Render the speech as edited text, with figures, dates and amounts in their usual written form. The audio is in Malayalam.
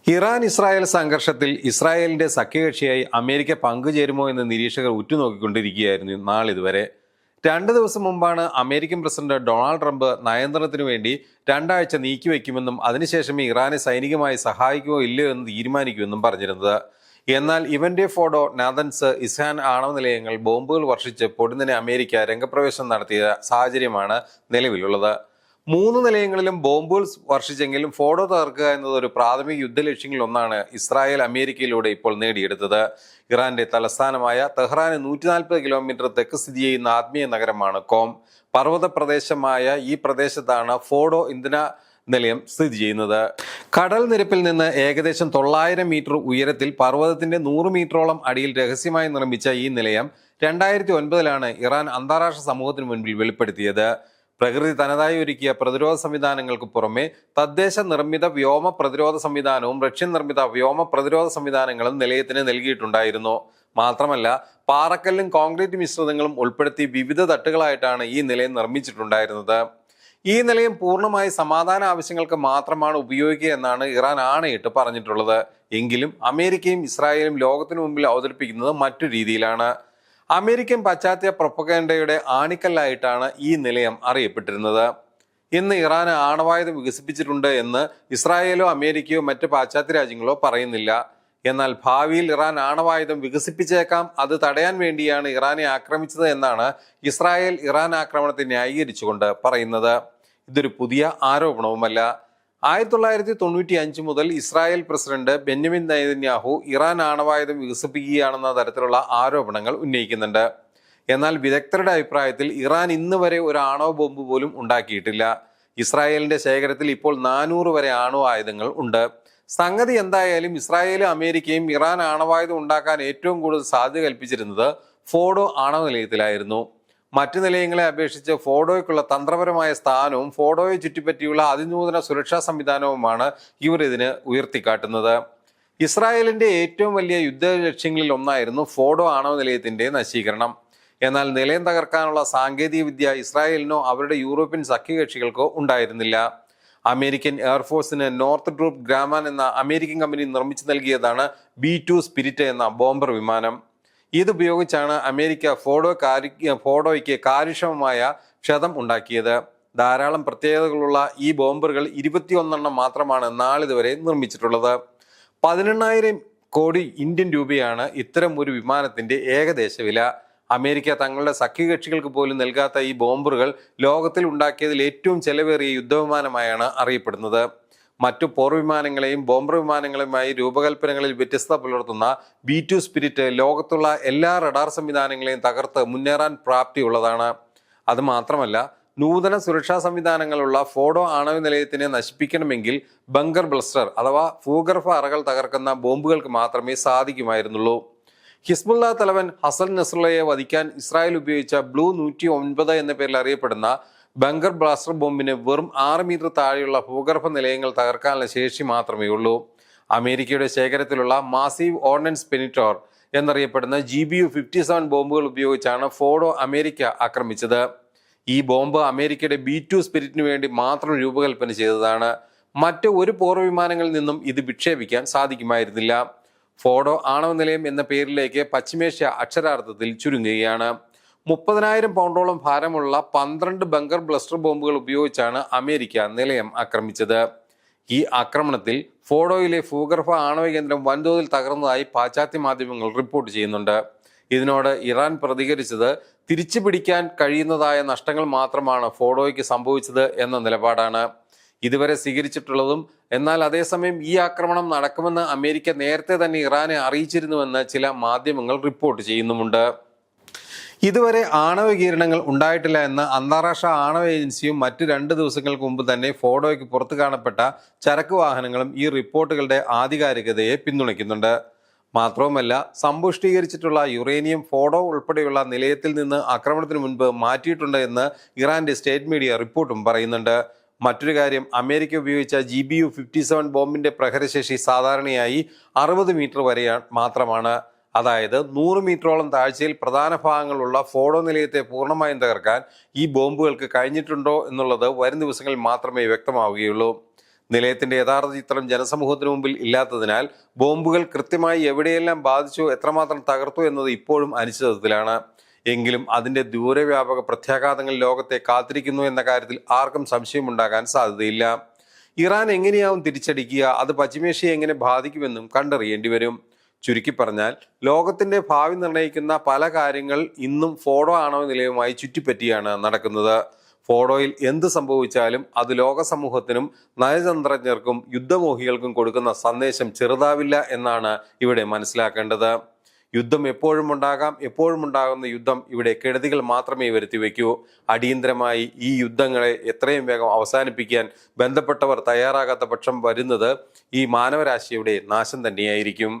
ഇറാൻ ഇസ്രായേൽ സംഘർഷത്തിൽ ഇസ്രായേലിന്റെ സഖ്യകക്ഷിയായി അമേരിക്ക പങ്കുചേരുമോ എന്ന് നിരീക്ഷകർ ഉറ്റുനോക്കിക്കൊണ്ടിരിക്കുകയായിരുന്നു നാളിതുവരെ. 2 ദിവസം മുമ്പാണ് അമേരിക്കൻ പ്രസിഡന്റ് ഡൊണാൾഡ് ട്രംപ് നയതന്ത്രത്തിനു വേണ്ടി 2 ആഴ്ച നീക്കിവെക്കുമെന്നും അതിനുശേഷമേ ഇറാനെ സൈനികമായി സഹായിക്കുമോ ഇല്ലയോ എന്ന് തീരുമാനിക്കുമെന്നും പറഞ്ഞിരുന്നത്. എന്നാൽ ഇവന്റെ ഫോഡോ, നാതൻസ്, ഇസ്ഹാൻ ആണവ നിലയങ്ങൾ ബോംബുകൾ വർഷിച്ച് പൊടുന്നനെ അമേരിക്ക രംഗപ്രവേശനം നടത്തിയ സാഹചര്യമാണ് നിലവിലുള്ളത്. 3 നിലയങ്ങളിലും ബോംബുകൾ വർഷിച്ചെങ്കിലും ഫോഡോ തകർക്കുക എന്നത് ഒരു പ്രാഥമിക യുദ്ധലക്ഷ്യങ്ങളിൽ ഒന്നാണ് ഇസ്രായേൽ അമേരിക്കയിലൂടെ ഇപ്പോൾ നേടിയെടുത്തത്. ഇറാന്റെ തലസ്ഥാനമായ തെഹ്റാന് 140 കിലോമീറ്റർ തെക്ക് സ്ഥിതി ചെയ്യുന്ന ആത്മീയ നഗരമാണ് കോം. പർവ്വത പ്രദേശമായ ഈ പ്രദേശത്താണ് ഫോഡോ ഇന്ധന നിലയം സ്ഥിതി ചെയ്യുന്നത്. കടൽ നിരപ്പിൽ നിന്ന് ഏകദേശം 900 മീറ്റർ ഉയരത്തിൽ പർവ്വതത്തിന്റെ 100 മീറ്ററോളം അടിയിൽ രഹസ്യമായി നിർമ്മിച്ച ഈ നിലയം 2009 ഇറാൻ അന്താരാഷ്ട്ര സമൂഹത്തിന് മുൻപിൽ വെളിപ്പെടുത്തിയത്. പ്രകൃതി തനതായി ഒരുക്കിയ പ്രതിരോധ സംവിധാനങ്ങൾക്ക് പുറമെ തദ്ദേശ നിർമ്മിത വ്യോമ പ്രതിരോധ സംവിധാനവും റഷ്യൻ നിർമ്മിത വ്യോമ പ്രതിരോധ സംവിധാനങ്ങളും നിലയത്തിന് നൽകിയിട്ടുണ്ടായിരുന്നു. മാത്രമല്ല, പാറക്കല്ലും കോൺക്രീറ്റ് മിശ്രിതങ്ങളും ഉൾപ്പെടുത്തി വിവിധ തട്ടുകളായിട്ടാണ് ഈ നിലയം നിർമ്മിച്ചിട്ടുണ്ടായിരുന്നത്. ഈ നിലയം പൂർണ്ണമായി സമാധാന ആവശ്യങ്ങൾക്ക് മാത്രമാണ് ഉപയോഗിക്കുക എന്നാണ് ഇറാൻ ആണയിട്ട് പറഞ്ഞിട്ടുള്ളത്. എങ്കിലും അമേരിക്കയും ഇസ്രായേലും ലോകത്തിനു മുമ്പിൽ അവതരിപ്പിക്കുന്നത് മറ്റു രീതിയിലാണ്. അമേരിക്കൻ പാശ്ചാത്യ പ്രൊപ്പഗൻഡയുടെ ആണിക്കല്ലായിട്ടാണ് ഈ നിലയം അറിയപ്പെട്ടിരുന്നത്. ഇന്ന് ഇറാൻ ആണവായുധം വികസിപ്പിച്ചിട്ടുണ്ട് എന്ന് ഇസ്രായേലോ അമേരിക്കയോ മറ്റ് പാശ്ചാത്യ രാജ്യങ്ങളോ പറയുന്നില്ല. എന്നാൽ ഭാവിയിൽ ഇറാൻ ആണവായുധം വികസിപ്പിച്ചേക്കാം. അത് തടയാൻ വേണ്ടിയാണ് ഇറാനെ ആക്രമിച്ചത് എന്നാണ് ഇസ്രായേൽ ഇറാൻ ആക്രമണത്തെ ന്യായീകരിച്ചുകൊണ്ട് പറയുന്നത്. ഇതൊരു പുതിയ ആരോപണവുമല്ല. 1995 മുതൽ Israel president Benjamin Netanyahu Iran ആണവായുധം വികസിപ്പിക്കുകയാണെന്ന തരത്തിലുള്ള ആരോപണങ്ങൾ ഉന്നയിക്കുന്നുണ്ട്. എന്നാൽ വിദഗ്ധരുടെ അഭിപ്രായത്തിൽ ഇറാൻ ഇന്ന് വരെ ഒരു ആണവ ബോംബ് പോലും ഉണ്ടാക്കിയിട്ടില്ല. ഇസ്രായേലിന്റെ ശേഖരത്തിൽ ഇപ്പോൾ 400 വരെ ആണവ ആയുധങ്ങൾ ഉണ്ട്. സംഗതി എന്തായാലും ഇസ്രായേലും അമേരിക്കയും ഇറാൻ ആണവായുധം ഉണ്ടാക്കാൻ ഏറ്റവും കൂടുതൽ സാധ്യത കൽപ്പിച്ചിരുന്നത് ഫോഡോ ആണവ നിലയത്തിലായിരുന്നു. മറ്റു നിലയങ്ങളെ അപേക്ഷിച്ച് ഫോഡോയ്ക്കുള്ള തന്ത്രപരമായ സ്ഥാനവും ഫോഡോയെ ചുറ്റിപ്പറ്റിയുള്ള അതിനൂതന സുരക്ഷാ സംവിധാനവുമാണ് ഇവർ ഇതിന് ഉയർത്തിക്കാട്ടുന്നത്. ഇസ്രായേലിന്റെ ഏറ്റവും വലിയ യുദ്ധ ലക്ഷ്യങ്ങളിൽ ഒന്നായിരുന്നു ഫോഡോ ആണവ നിലയത്തിന്റെ നശീകരണം. എന്നാൽ നിലയം തകർക്കാനുള്ള സാങ്കേതിക വിദ്യ ഇസ്രായേലിനോ അവരുടെ യൂറോപ്യൻ സഖ്യകക്ഷികൾക്കോ ഉണ്ടായിരുന്നില്ല. അമേരിക്കൻ എയർഫോഴ്സിന് നോർത്ത് ട്രൂപ്പ് ഗ്രാമാൻ എന്ന അമേരിക്കൻ കമ്പനി നിർമ്മിച്ചു നൽകിയതാണ് B-2 സ്പിരിറ്റ് എന്ന ബോംബർ വിമാനം. ഇതുപയോഗിച്ചാണ് അമേരിക്ക ഫോഡോയ്ക്ക് കാര്യക്ഷമമായ ക്ഷതം ഉണ്ടാക്കിയത്. ധാരാളം പ്രത്യേകതകളുള്ള ഈ ബോംബറുകൾ 21 മാത്രമാണ് നാളിതുവരെ നിർമ്മിച്ചിട്ടുള്ളത്. 18,000 കോടി ഇന്ത്യൻ രൂപയാണ് ഇത്തരം ഒരു വിമാനത്തിന്റെ ഏകദേശ വില. അമേരിക്ക തങ്ങളുടെ സഖ്യകക്ഷികൾക്ക് പോലും നൽകാത്ത ഈ ബോംബറുകൾ ലോകത്തിൽ ഉണ്ടാക്കിയതിൽ ഏറ്റവും ചെലവേറിയ യുദ്ധവിമാനമായാണ് അറിയപ്പെടുന്നത്. മറ്റു പോർവിമാനങ്ങളെയും ബോംബർ വിമാനങ്ങളുമായി രൂപകൽപ്പനകളിൽ വ്യത്യസ്തത പുലർത്തുന്ന B-2 സ്പിരിറ്റ് ലോകത്തുള്ള എല്ലാ റഡാർ സംവിധാനങ്ങളെയും തകർത്ത് മുന്നേറാൻ പ്രാപ്തിയുള്ളതാണ്. അത് മാത്രമല്ല, നൂതന സുരക്ഷാ സംവിധാനങ്ങളുള്ള ഫോഡോ ആണവ നിലയത്തിനെ നശിപ്പിക്കണമെങ്കിൽ ബങ്കർ ബ്ലസ്റ്റർ അഥവാ ഭൂഗർഭ അറകൾ തകർക്കുന്ന ബോംബുകൾക്ക് മാത്രമേ സാധിക്കുമായിരുന്നുള്ളൂ. ഹിസ്ബുള്ള തലവൻ ഹസൻ നസ്രള്ളയെ വധിക്കാൻ ഇസ്രായേൽ ഉപയോഗിച്ച ബ്ലൂ 109 എന്ന പേരിൽ അറിയപ്പെടുന്ന ബങ്കർ ബ്ലാസ്റ്റർ ബോംബിന് വെറും 6 മീറ്റർ താഴെയുള്ള ഭൂഗർഭ നിലയങ്ങൾ തകർക്കാനുള്ള ശേഷി മാത്രമേ ഉള്ളൂ. അമേരിക്കയുടെ ശേഖരത്തിലുള്ള മാസീവ് ഓർഡിനൻസ് പെനിറ്റോർ എന്നറിയപ്പെടുന്ന GBU-57 ബോംബുകൾ ഉപയോഗിച്ചാണ് ഫോഡോ അമേരിക്ക ആക്രമിച്ചത്. ഈ ബോംബ് അമേരിക്കയുടെ B-2 സ്പിരിറ്റിന് വേണ്ടി മാത്രം രൂപകൽപ്പന ചെയ്തതാണ്. മറ്റ് ഒരു പോർവിമാനങ്ങളിൽ നിന്നും ഇത് വിക്ഷേപിക്കാൻ സാധിക്കുമായിരുന്നില്ല. ഫോഡോ ആണവ നിലയം എന്ന പേരിലേക്ക് പശ്ചിമേഷ്യ അക്ഷരാർത്ഥത്തിൽ ചുരുങ്ങുകയാണ്. 30,000 പൗണ്ടോളം ഭാരമുള്ള 12 ബങ്കർ ബ്ലസ്റ്റർ ബോംബുകൾ ഉപയോഗിച്ചാണ് അമേരിക്ക നിലയം ആക്രമിച്ചത്. ഈ ആക്രമണത്തിൽ ഫോഡോയിലെ ഭൂഗർഭ ആണവ കേന്ദ്രം വൻതോതിൽ തകർന്നതായി പാശ്ചാത്യ മാധ്യമങ്ങൾ റിപ്പോർട്ട് ചെയ്യുന്നുണ്ട്. ഇതിനോട് ഇറാൻ പ്രതികരിച്ചത് തിരിച്ചു പിടിക്കാൻ കഴിയുന്നതായ നഷ്ടങ്ങൾ മാത്രമാണ് ഫോഡോയ്ക്ക് സംഭവിച്ചത് എന്ന നിലപാടാണ് ഇതുവരെ സ്വീകരിച്ചിട്ടുള്ളതും. എന്നാൽ അതേസമയം ഈ ആക്രമണം നടക്കുമെന്ന് അമേരിക്ക നേരത്തെ തന്നെ ഇറാനെ അറിയിച്ചിരുന്നുവെന്ന് ചില മാധ്യമങ്ങൾ റിപ്പോർട്ട് ചെയ്യുന്നുമുണ്ട്. ഇതുവരെ ആണവ വികിരണങ്ങൾ ഉണ്ടായിട്ടില്ല എന്ന അന്താരാഷ്ട്ര ആണവ ഏജൻസിയും മറ്റ് 2 ദിവസങ്ങൾക്ക് മുമ്പ് തന്നെ ഫോഡോയ്ക്ക് പുറത്തു കാണപ്പെട്ട ചരക്ക് വാഹനങ്ങളും ഈ റിപ്പോർട്ടുകളുടെ ആധികാരികതയെ പിന്തുണയ്ക്കുന്നുണ്ട്. മാത്രവുമല്ല, സമ്പുഷ്ടീകരിച്ചിട്ടുള്ള യുറേനിയം ഫോഡോ ഉൾപ്പെടെയുള്ള നിലയത്തിൽ നിന്ന് ആക്രമണത്തിന് മുൻപ് മാറ്റിയിട്ടുണ്ട് എന്ന് ഇറാന്റെ സ്റ്റേറ്റ് മീഡിയ റിപ്പോർട്ടും പറയുന്നുണ്ട്. മറ്റൊരു കാര്യം, അമേരിക്ക ഉപയോഗിച്ച GBU-57 ബോംബിന്റെ പ്രഹരശേഷി സാധാരണയായി 60 മീറ്റർ വരെ മാത്രമാണ്. അതായത് 100 മീറ്ററോളം താഴ്ചയിൽ പ്രധാന ഭാഗങ്ങളുള്ള ഫോഡോ നിലയത്തെ പൂർണ്ണമായും തകർക്കാൻ ഈ ബോംബുകൾക്ക് കഴിഞ്ഞിട്ടുണ്ടോ എന്നുള്ളത് വരും ദിവസങ്ങളിൽ മാത്രമേ വ്യക്തമാവുകയുള്ളൂ. നിലയത്തിന്റെ യഥാർത്ഥ ചിത്രം ജനസമൂഹത്തിന് മുമ്പിൽ ഇല്ലാത്തതിനാൽ ബോംബുകൾ കൃത്യമായി എവിടെയെല്ലാം ബാധിച്ചു, എത്രമാത്രം തകർത്തു എന്നത് ഇപ്പോഴും അനിശ്ചിതത്വത്തിലാണ്. എങ്കിലും അതിന്റെ ദൂരവ്യാപക പ്രത്യാഘാതങ്ങൾ ലോകത്തെ കാത്തിരിക്കുന്നു എന്ന കാര്യത്തിൽ ആർക്കും സംശയമുണ്ടാകാൻ സാധ്യതയില്ല. ഇറാൻ എങ്ങനെയാവും തിരിച്ചടിക്കുക, അത് പശ്ചിമേഷ്യയെ എങ്ങനെ ബാധിക്കുമെന്നും കണ്ടറിയേണ്ടി വരും. ചുരുക്കി പറഞ്ഞാൽ, ലോകത്തിന്റെ ഭാവി നിർണ്ണയിക്കുന്ന പല കാര്യങ്ങൾ ഇന്നും ഫോഡോ ആണവ നിലയവുമായി ചുറ്റിപ്പറ്റിയാണ് നടക്കുന്നത്. ഫോഡോയിൽ എന്ത് സംഭവിച്ചാലും അത് ലോക സമൂഹത്തിനും നയതന്ത്രജ്ഞർക്കും യുദ്ധമോഹികൾക്കും കൊടുക്കുന്ന സന്ദേശം ചെറുതാവില്ല എന്നാണ് ഇവിടെ മനസ്സിലാക്കേണ്ടത്. യുദ്ധം എപ്പോഴും ഉണ്ടാകാം. എപ്പോഴും ഉണ്ടാകുന്ന യുദ്ധം ഇവിടെ കെടുതികൾ മാത്രമേ വരുത്തി വയ്ക്കൂ. അടിയന്തരമായി ഈ യുദ്ധങ്ങളെ എത്രയും വേഗം അവസാനിപ്പിക്കാൻ ബന്ധപ്പെട്ടവർ തയ്യാറാകാത്ത പക്ഷം വരുന്നത് ഈ മാനവരാശിയുടെ നാശം തന്നെയായിരിക്കും.